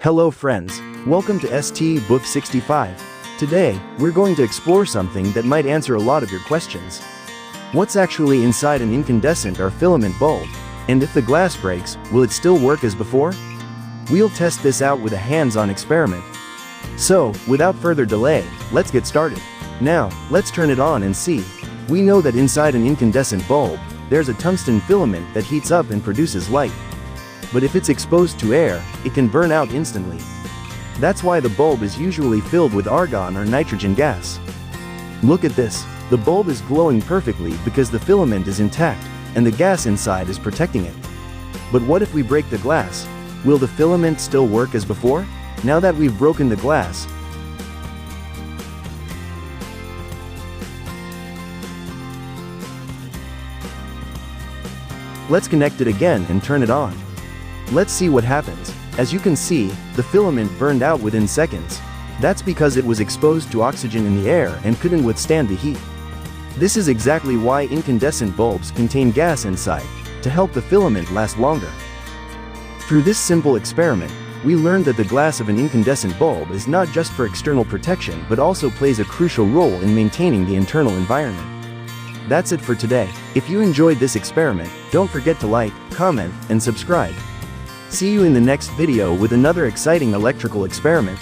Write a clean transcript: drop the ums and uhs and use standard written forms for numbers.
Hello friends, welcome to ST Book 65. Today, we're going to explore something that might answer a lot of your questions. What's actually inside an incandescent or filament bulb? And if the glass breaks, will it still work as before? We'll test this out with a hands-on experiment. So, without further delay, let's get started. Now, let's turn it on and see. We know that inside an incandescent bulb, there's a tungsten filament that heats up and produces light. But if it's exposed to air, it can burn out instantly. That's why the bulb is usually filled with argon or nitrogen gas. Look at this, the bulb is glowing perfectly because the filament is intact, and the gas inside is protecting it. But what if we break the glass? Will the filament still work as before? Now that we've broken the glass, let's connect it again and turn it on. Let's see what happens. As you can see, the filament burned out within seconds. That's because it was exposed to oxygen in the air and couldn't withstand the heat. This is exactly why incandescent bulbs contain gas inside, to help the filament last longer. Through this simple experiment, we learned that the glass of an incandescent bulb is not just for external protection but also plays a crucial role in maintaining the internal environment. That's it for today. If you enjoyed this experiment, don't forget to like, comment, and subscribe. See you in the next video with another exciting electrical experiment.